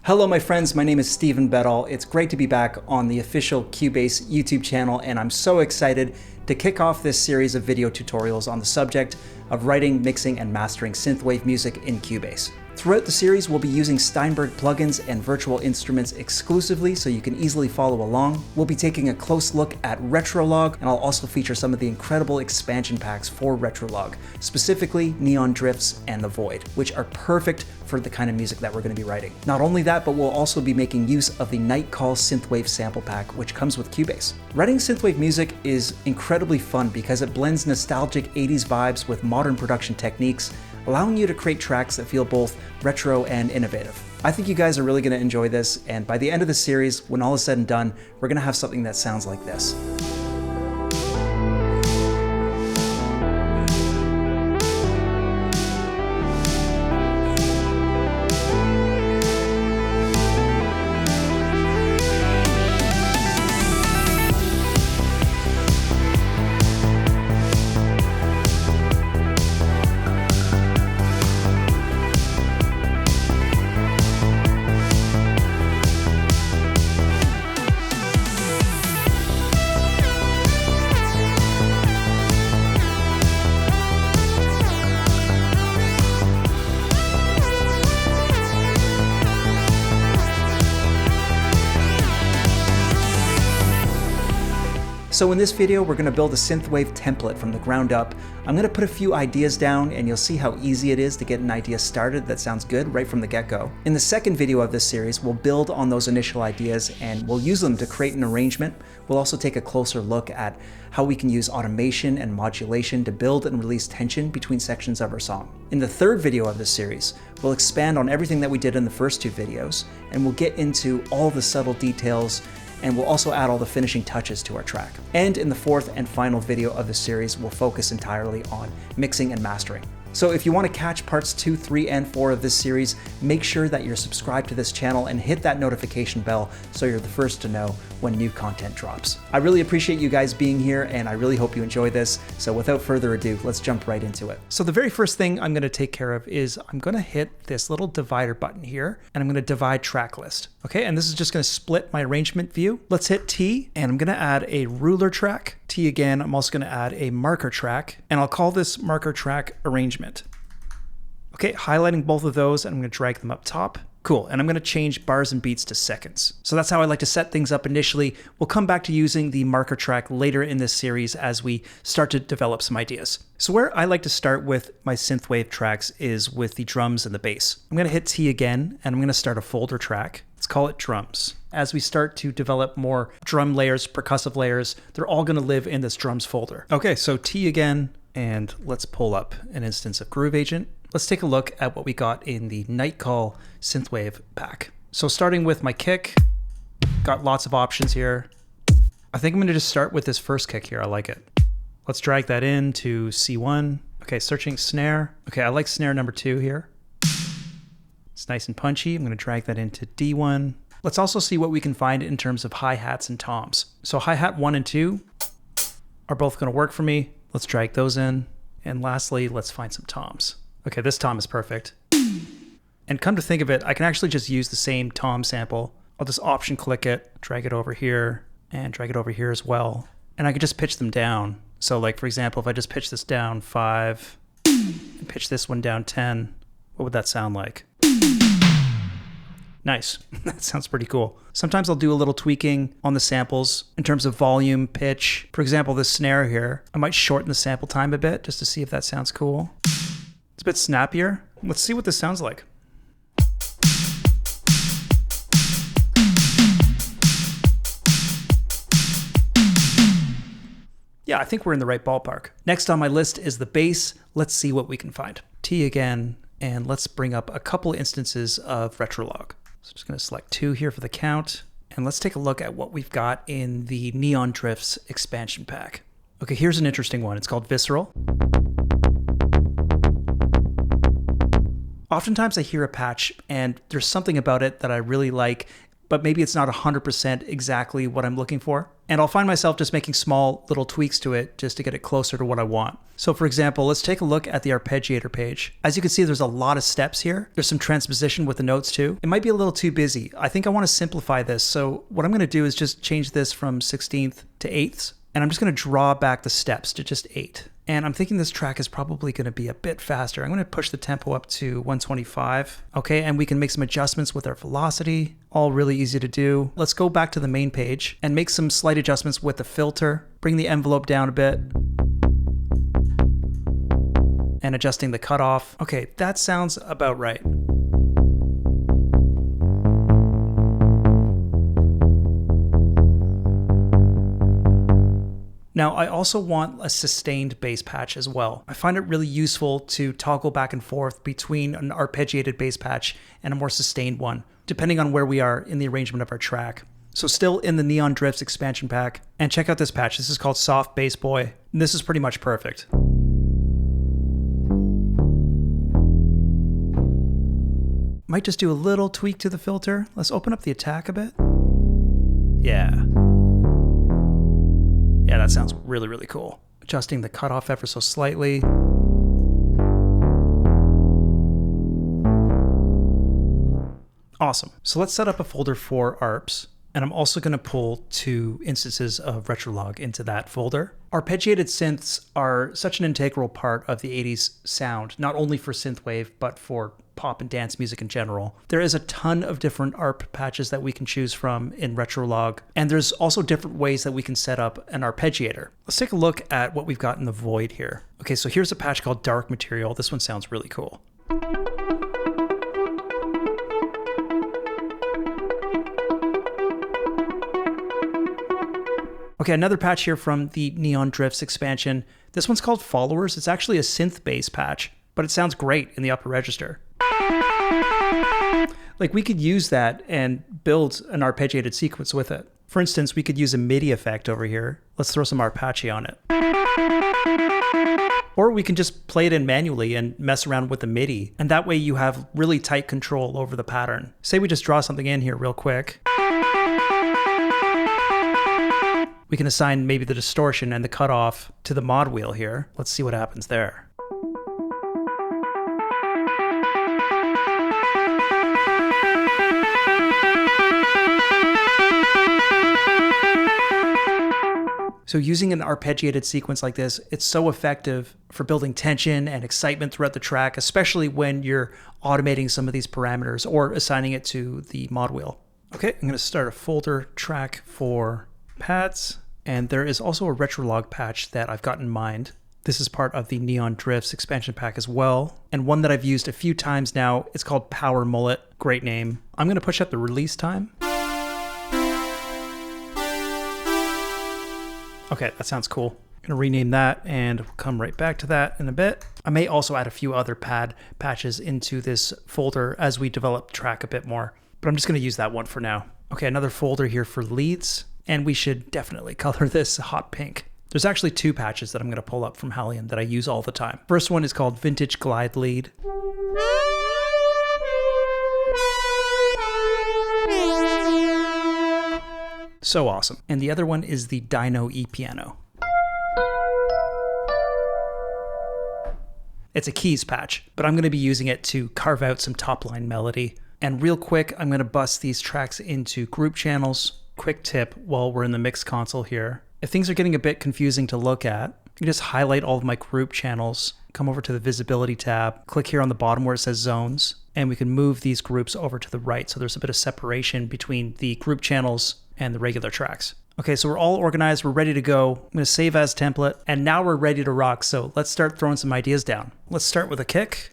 Hello my friends, my name is Stephen Bedall. It's great to be back on the official Cubase YouTube channel, and I'm so excited to kick off this series of video tutorials on the subject of writing, mixing, and mastering synthwave music in Cubase. Throughout the series, we'll be using Steinberg plugins and virtual instruments exclusively so you can easily follow along. We'll be taking a close look at Retrolog, and I'll also feature some of the incredible expansion packs for Retrolog, specifically Neon Drifts and The Void, which are perfect for the kind of music that we're going to be writing. Not only that, but we'll also be making use of the Nightcall Synthwave sample pack, which comes with Cubase. Writing synthwave music is incredibly fun because it blends nostalgic 80s vibes with modern production techniques, allowing you to create tracks that feel both retro and innovative. I think you guys are really going to enjoy this, and by the end of the series, when all is said and done, we're going to have something that sounds like this. So in this video, we're going to build a synthwave template from the ground up. I'm going to put a few ideas down, and you'll see how easy it is to get an idea started that sounds good right from the get-go. In the second video of this series, we'll build on those initial ideas and we'll use them to create an arrangement. We'll also take a closer look at how we can use automation and modulation to build and release tension between sections of our song. In the third video of this series, we'll expand on everything that we did in the first two videos, and we'll get into all the subtle details, and we'll also add all the finishing touches to our track. And in the fourth and final video of the series, we'll focus entirely on mixing and mastering. So if you want to catch parts 2, 3, and 4 of this series, make sure that you're subscribed to this channel and hit that notification bell so you're the first to know when new content drops. I really appreciate you guys being here, and I really hope you enjoy this. So without further ado, let's jump right into it. So the very first thing I'm going to take care of is I'm going to hit this little divider button here, and I'm going to divide track list. Okay, and this is just going to split my arrangement view. Let's hit T, and I'm going to add a ruler track. T again, I'm also going to add a marker track, and I'll call this marker track arrangement. Okay, highlighting both of those, and I'm going to drag them up top. Cool, and I'm going to change bars and beats to seconds. So that's how I like to set things up initially. We'll come back to using the marker track later in this series as we start to develop some ideas. So where I like to start with my synthwave tracks is with the drums and the bass. I'm going to hit T again, and I'm going to start a folder track. Let's call it drums. As we start to develop more drum layers, percussive layers, they're all going to live in this drums folder. Okay, so T again, and let's pull up an instance of Groove Agent. Let's take a look at what we got in the Nightcall Synthwave pack. So starting with my kick, got lots of options here. I think I'm going to just start with this first kick here. I like it. Let's drag that in to C1. Okay, searching snare. Okay, I like snare number 2 here. It's nice and punchy. I'm going to drag that into D1. Let's also see what we can find in terms of hi-hats and toms. So hi-hat 1 and 2 are both going to work for me. Let's drag those in. And lastly, let's find some toms. Okay, this tom is perfect. And come to think of it, I can actually just use the same tom sample. I'll just option click it, drag it over here, and drag it over here as well. And I can just pitch them down. So like, for example, if I just pitch this down 5 and pitch this one down 10, what would that sound like? Nice. That sounds pretty cool. Sometimes I'll do a little tweaking on the samples in terms of volume, pitch. For example, this snare here, I might shorten the sample time a bit just to see if that sounds cool. It's a bit snappier. Let's see what this sounds like. Yeah, I think we're in the right ballpark. Next on my list is the bass. Let's see what we can find. T again, and let's bring up a couple instances of Retrolog. So I'm just going to select 2 here for the count, and let's take a look at what we've got in the Neon Drifts expansion pack. Okay, here's an interesting one. It's called Visceral. Oftentimes I hear a patch and there's something about it that I really like. but maybe it's not 100% exactly what I'm looking for. And I'll find myself just making small little tweaks to it just to get it closer to what I want. So for example, let's take a look at the arpeggiator page. As you can see, there's a lot of steps here. There's some transposition with the notes too. It might be a little too busy. I think I want to simplify this. So what I'm going to do is just change this from 16th to 8ths. And I'm just going to draw back the steps to just 8. And I'm thinking this track is probably going to be a bit faster. I'm going to push the tempo up to 125. Okay, and we can make some adjustments with our velocity. All really easy to do. Let's go back to the main page and make some slight adjustments with the filter. Bring the envelope down a bit. And adjusting the cutoff. Okay, that sounds about right. Now, I also want a sustained bass patch as well. I find it really useful to toggle back and forth between an arpeggiated bass patch and a more sustained one, depending on where we are in the arrangement of our track. So still in the Neon Drifts expansion pack, and check out this patch. This is called Soft Bass Boy, and this is pretty much perfect. Might just do a little tweak to the filter. Let's open up the attack a bit. Yeah, that sounds really, really cool. Adjusting the cutoff ever so slightly. Awesome. So let's set up a folder for ARPs. And I'm also going to pull 2 instances of Retrolog into that folder. Arpeggiated synths are such an integral part of the 80s sound, not only for synthwave, but for pop and dance music in general. There is a ton of different ARP patches that we can choose from in Retrolog, and there's also different ways that we can set up an arpeggiator. Let's take a look at what we've got in the void here. Okay, so here's a patch called Dark Material. This one sounds really cool. Okay, another patch here from the Neon Drifts expansion. This one's called Followers. It's actually a synth bass patch, but it sounds great in the upper register. Like, we could use that and build an arpeggiated sequence with it. For instance, we could use a MIDI effect over here. Let's throw some Arpeggi on it. Or we can just play it in manually and mess around with the MIDI. And that way you have really tight control over the pattern. Say we just draw something in here real quick. We can assign maybe the distortion and the cutoff to the mod wheel here. Let's see what happens there. So using an arpeggiated sequence like this, it's so effective for building tension and excitement throughout the track, especially when you're automating some of these parameters or assigning it to the mod wheel. Okay, I'm going to start a folder track for pads, and there is also a Retrolog patch that I've got in mind. This is part of the Neon Drifts expansion pack as well, and one that I've used a few times now. It's called Power Mullet. Great name. I'm going to push up the release time. Okay, that sounds cool. I'm going to rename that, and we'll come right back to that in a bit. I may also add a few other pad patches into this folder as we develop the track a bit more, but I'm just going to use that one for now. Okay, another folder here for leads, and we should definitely color this hot pink. There's actually 2 patches that I'm going to pull up from Halion that I use all the time. First one is called Vintage Glide Lead. So awesome. And the other one is the Dino E-Piano. It's a keys patch, but I'm going to be using it to carve out some top-line melody. And real quick, I'm going to bust these tracks into group channels. Quick tip while we're in the mix console here. If things are getting a bit confusing to look at, you can just highlight all of my group channels, come over to the visibility tab, click here on the bottom where it says zones, and we can move these groups over to the right. So there's a bit of separation between the group channels and the regular tracks. Okay, so we're all organized, we're ready to go. I'm gonna save as template, and now we're ready to rock. So let's start throwing some ideas down. Let's start with a kick.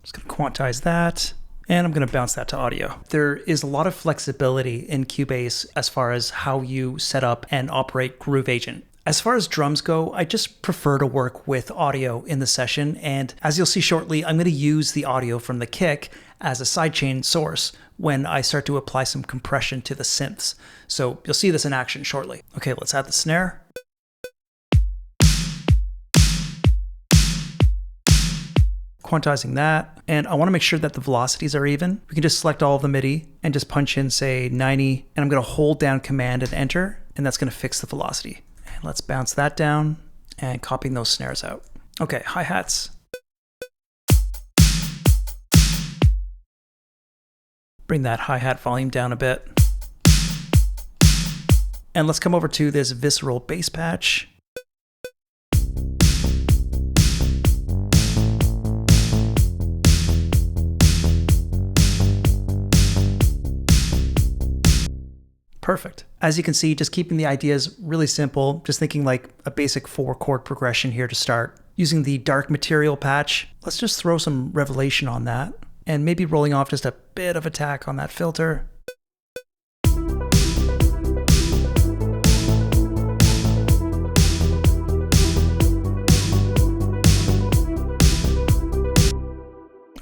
Just gonna quantize that, and I'm gonna bounce that to audio. There is a lot of flexibility in Cubase as far as how you set up and operate Groove Agent. As far as drums go, I just prefer to work with audio in the session, and as you'll see shortly, I'm going to use the audio from the kick as a sidechain source when I start to apply some compression to the synths. So you'll see this in action shortly. Okay, let's add the snare. quantizing that. And I want to make sure that the velocities are even. We can just select all of the MIDI and just punch in, say, 90. And I'm going to hold down Command and Enter, and that's going to fix the velocity. And let's bounce that down and copying those snares out. Okay, hi-hats. Bring that hi-hat volume down a bit. And let's come over to this visceral bass patch. Perfect. As you can see, just keeping the ideas really simple, just thinking like a basic 4-chord progression here to start. Using the dark material patch, let's just throw some revelation on that, and maybe rolling off just a bit of attack on that filter.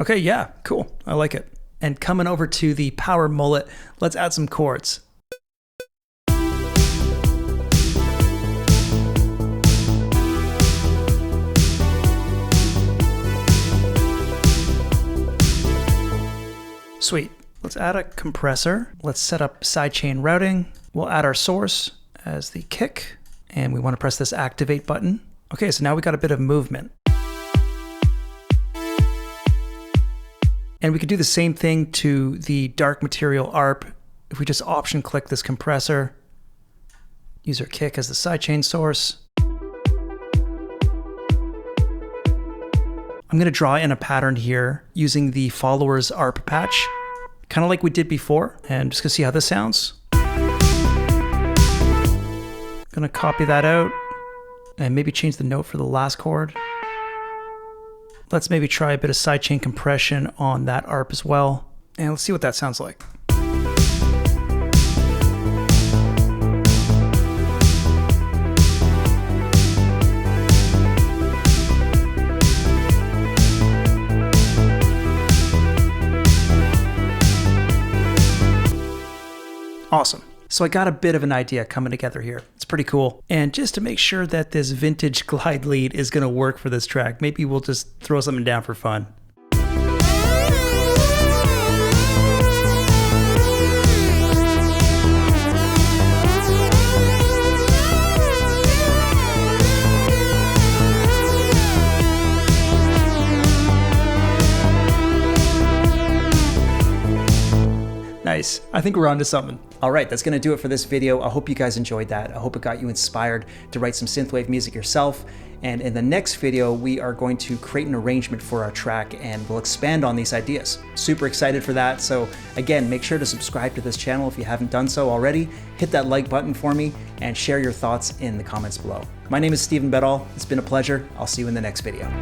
Okay, yeah, cool. I like it. And coming over to the power mullet, let's add some chords. Sweet. Let's add a compressor. Let's set up sidechain routing. We'll add our source as the kick, and we want to press this activate button. Okay, so now we got a bit of movement. And we could do the same thing to the dark material ARP. If we just option click this compressor, use our kick as the sidechain source. I'm going to draw in a pattern here using the followers ARP patch, kind of like we did before, and just going to see how this sounds. Going to copy that out and maybe change the note for the last chord. Let's maybe try a bit of sidechain compression on that ARP as well, and let's see what that sounds like. Awesome. So I got a bit of an idea coming together here. It's pretty cool. And just to make sure that this vintage glide lead is going to work for this track, maybe we'll just throw something down for fun. Nice. I think we're onto something. All right, that's gonna do it for this video. I hope you guys enjoyed that. I hope it got you inspired to write some synthwave music yourself. And in the next video, we are going to create an arrangement for our track and we'll expand on these ideas. Super excited for that. So again, make sure to subscribe to this channel if you haven't done so already. Hit that like button for me and share your thoughts in the comments below. My name is Stephen Bedall. It's been a pleasure. I'll see you in the next video.